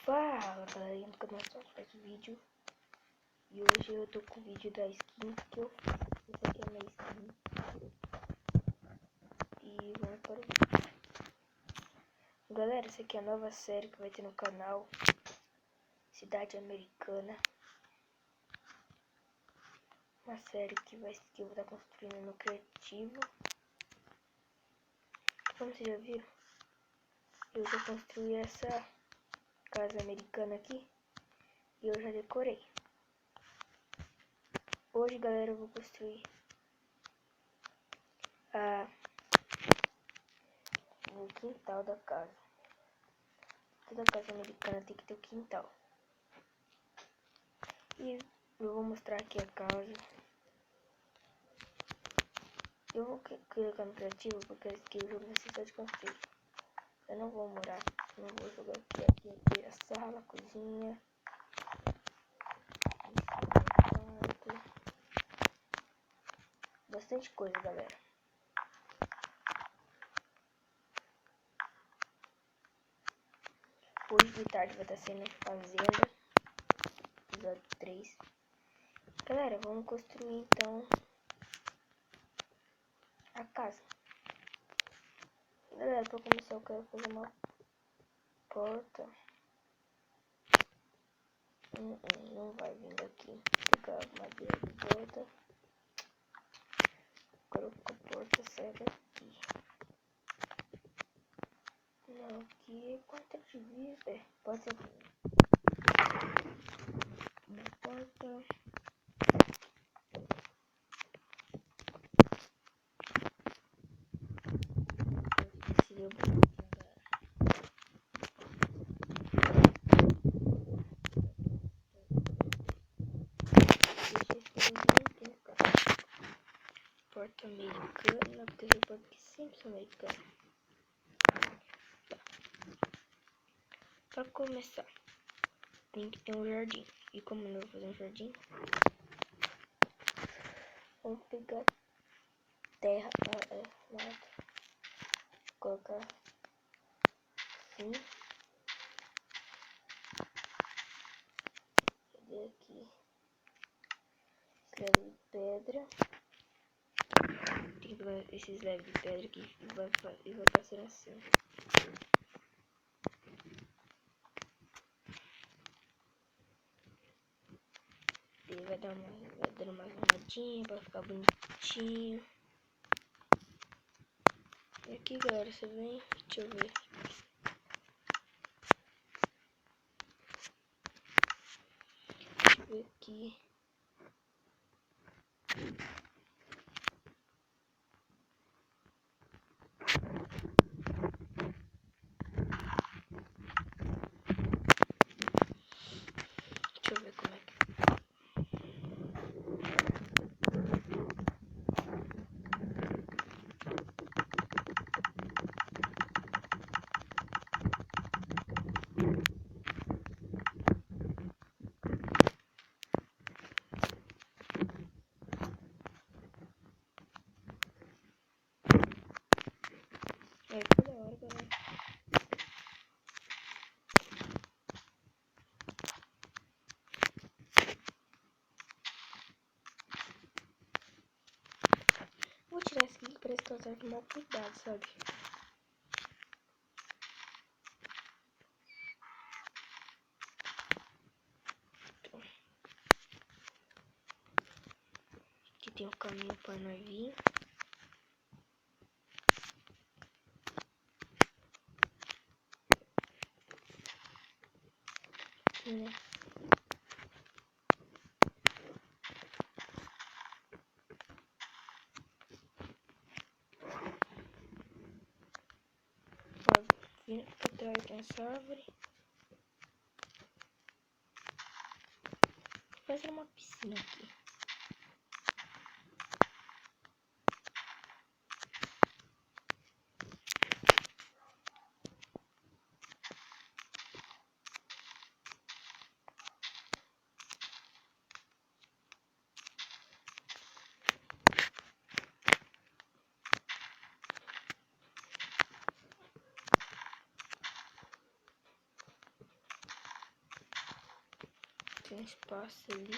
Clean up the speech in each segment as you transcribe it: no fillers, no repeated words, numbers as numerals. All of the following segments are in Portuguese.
Fala galerinha do canal Só Faz Vídeo. E hoje eu tô com o vídeo da skin que eu fiz. Essa aqui é a minha skin. E vamos para o vídeo. Galera, essa aqui é a nova série que vai ter no canal. Cidade Americana. Uma série que eu vou estar construindo no criativo. Como vocês já viram, eu já construí essa casa americana aqui. E eu já decorei. Hoje, galera, eu vou construir o quintal da casa. Toda casa americana tem que ter o quintal. E eu vou mostrar aqui a casa. Eu vou clicar no criativo porque aqui o jogo vai ser só de construir. Eu não vou morar, não vou jogar aqui. Aqui é a sala, a cozinha. Bastante coisa, galera. Hoje de tarde vai estar sendo Fazenda, episódio 3. Galera, vamos construir então a casa. Galera, para começar eu quero fazer uma porta. Não vai vir daqui. Pegar a madeira de volta. Colocar a porta, sai daqui. Não, aqui quanto de vida? Pode ser uma porta. Seria bom. Porta americana, porque essa porta aqui sempre são americanas. Pra começar, tem que ter um jardim. E como eu vou fazer um jardim, vamos pegar terra, mato, colocar assim. Cadê aqui? Slab de pedra. Tem que pegar esse slab de pedra aqui e vai passar assim. Ele vai dando uma arrumadinha pra ficar bonitinho. E aqui, galera, você vem, deixa eu ver. Deixa eu ver aqui. Deixa eu ver como é que ficou da hora, galera. Vou tirar esse aqui, parece que eu tenho que tomar cuidado, sabe? Aqui tem um caminho para nós vir. Né? Vindo pra trás tem essa árvore. Vou fazer uma piscina aqui. um espaço ali.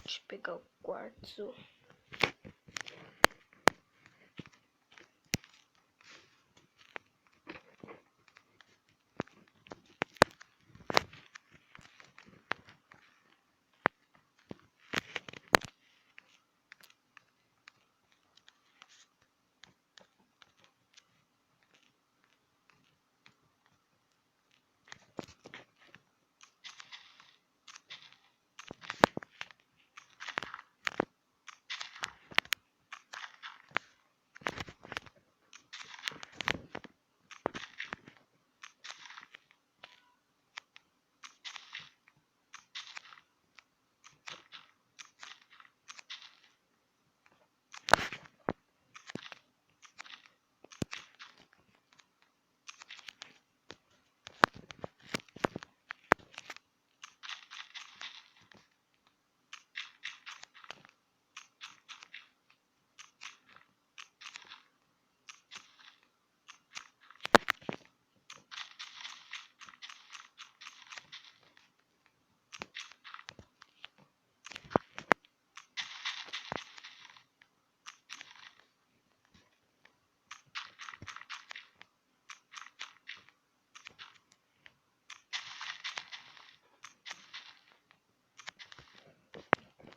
Deixa eu pegar o quartzo.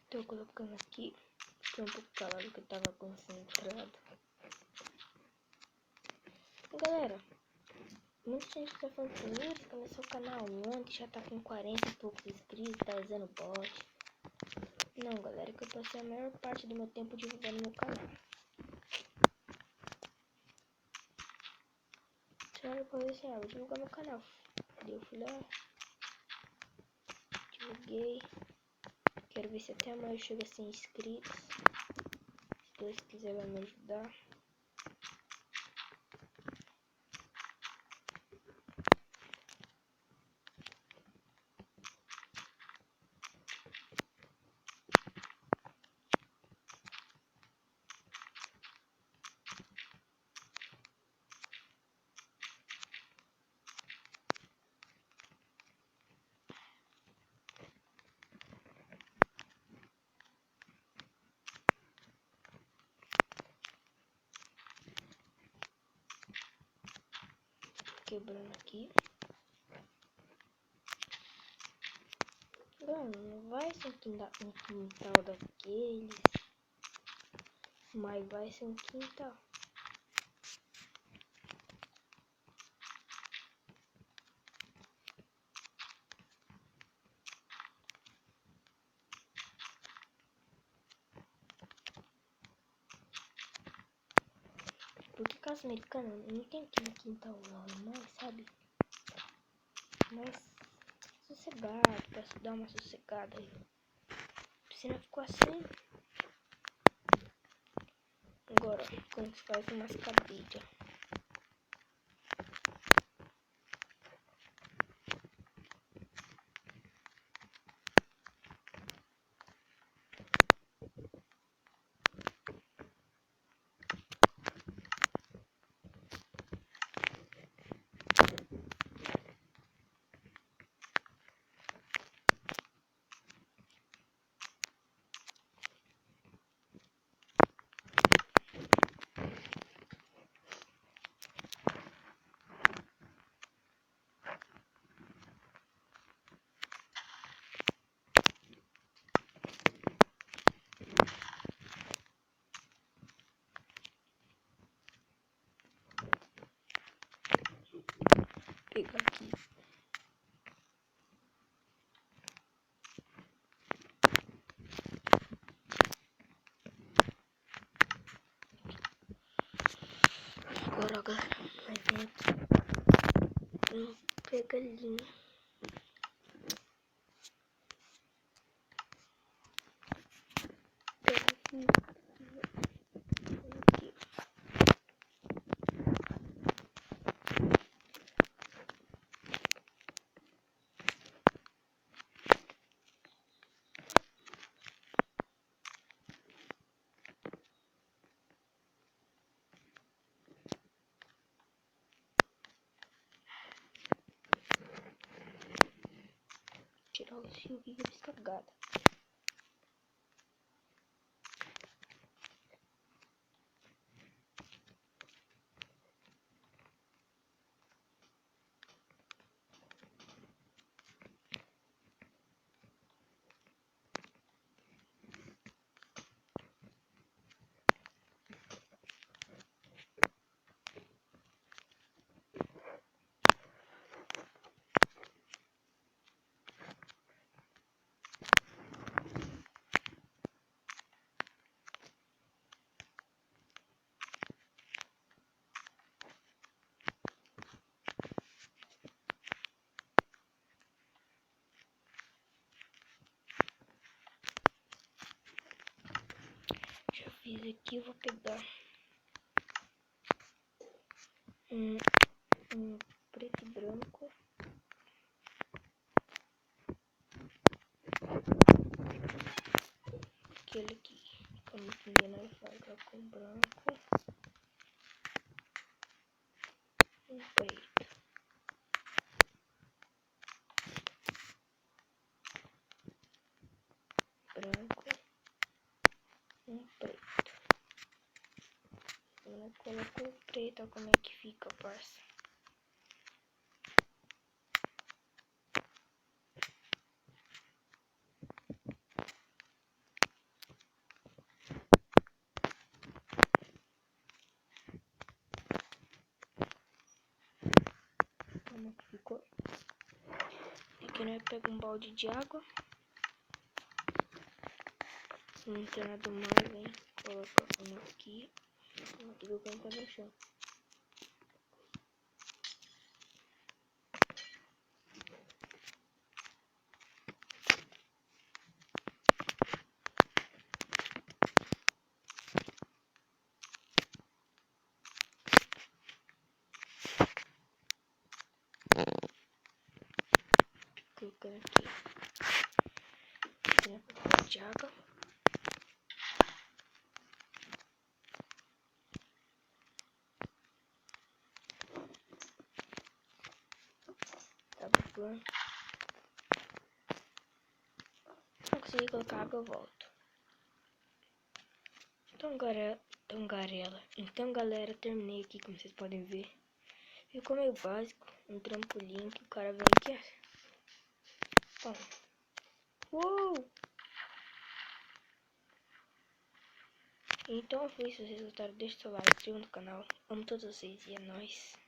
Tô colocando aqui, fiquei um pouco calado que eu tava concentrado. Galera, muita gente tá falando que começou o canal ontem, já tá com 40 e poucos inscritos, tá usando bot. Não, galera, que eu passei a maior parte do meu tempo divulgando meu canal. Só eu falei assim, vou divulgar meu canal. Eu fui lá, divulguei. Quero ver se até amanhã eu chego a 100 inscritos. Se Deus quiser, vai me ajudar. Quebrando aqui. Não vai ser um quintal daqueles, mas vai ser um quintal. Porque casa americana não tem aquele quintal normal, sabe? Mas sossegado, pra dar uma sossegada aí. A piscina ficou assim. Agora, quando se faz umas cabides. Pegar aqui. Agora, galera, vai vir aqui. Pega ali. Pega aqui. Aqui. tirar o fio aqui que eu fiz cagada. Já fiz aqui, eu vou pegar um preto e branco. Aquele aqui, pra não entender nada, vai com branco. Um preto. Branco. Um preto. Agora colocou o preto, olha como é que fica, parça. Como é que ficou? Aqui nós pega um balde de água. Não tem nada mais, hein? Coloca um aqui. E o canto no chão. Colocando aqui. Aqui na papel de água. Tá bom. Não consegui colocar água, eu volto. Então, galera, terminei aqui, como vocês podem ver. Ficou meio básico, um trampolim que o cara vem aqui, ó. Uou! Então foi isso, se vocês gostaram, deixa seu like, se inscreva no canal. Amo todos vocês e é nóis.